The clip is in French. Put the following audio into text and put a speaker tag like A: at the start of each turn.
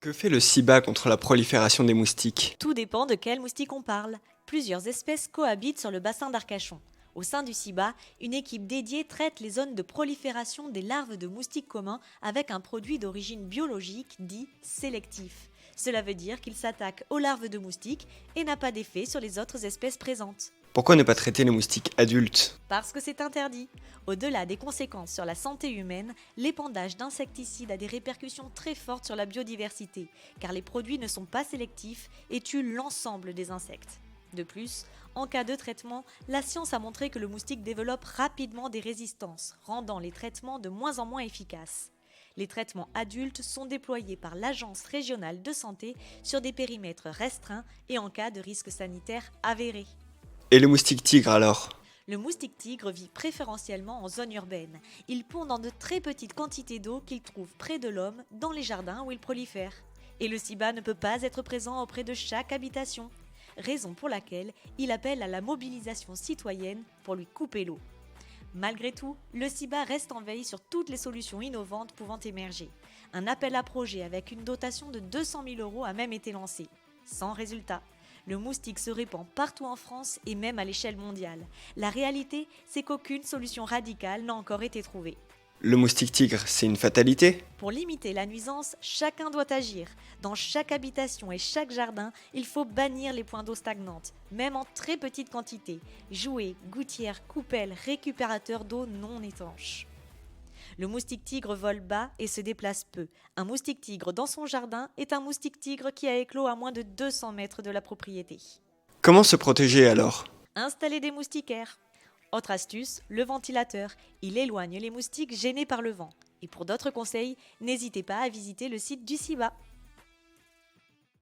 A: Que fait le SIBA contre la prolifération des moustiques?
B: Tout dépend de quel moustique on parle. Plusieurs espèces cohabitent sur le bassin d'Arcachon. Au sein du CIBA, une équipe dédiée traite les zones de prolifération des larves de moustiques communs avec un produit d'origine biologique dit sélectif. Cela veut dire qu'il s'attaque aux larves de moustiques et n'a pas d'effet sur les autres espèces présentes.
A: Pourquoi ne pas traiter les moustiques adultes?
B: Parce que c'est interdit. Au-delà des conséquences sur la santé humaine, l'épandage d'insecticides a des répercussions très fortes sur la biodiversité, car les produits ne sont pas sélectifs et tuent l'ensemble des insectes. De plus, en cas de traitement, la science a montré que le moustique développe rapidement des résistances, rendant les traitements de moins en moins efficaces. Les traitements adultes sont déployés par l'Agence régionale de santé sur des périmètres restreints et en cas de risque sanitaire avéré.
A: Et le moustique tigre alors?
B: Le moustique tigre vit préférentiellement en zone urbaine. Il pond dans de très petites quantités d'eau qu'il trouve près de l'homme, dans les jardins où il prolifère. Et le SIBA ne peut pas être présent auprès de chaque habitation, raison pour laquelle il appelle à la mobilisation citoyenne pour lui couper l'eau. Malgré tout, le SIBA reste en veille sur toutes les solutions innovantes pouvant émerger. Un appel à projet avec une dotation de 200 000 euros a même été lancé. Sans résultat. Le moustique se répand partout en France et même à l'échelle mondiale. La réalité, c'est qu'aucune solution radicale n'a encore été trouvée.
A: Le moustique tigre, c'est une fatalité?
B: Pour limiter la nuisance, chacun doit agir. Dans chaque habitation et chaque jardin, il faut bannir les points d'eau stagnantes, même en très petite quantité. Jouets, gouttières, coupelles, récupérateurs d'eau non étanches. Le moustique tigre vole bas et se déplace peu. Un moustique tigre dans son jardin est un moustique tigre qui a éclos à moins de 200 mètres de la propriété.
A: Comment se protéger alors?
B: Installer des moustiquaires. Autre astuce, le ventilateur. Il éloigne les moustiques gênés par le vent. Et pour d'autres conseils, n'hésitez pas à visiter le site du SIBA.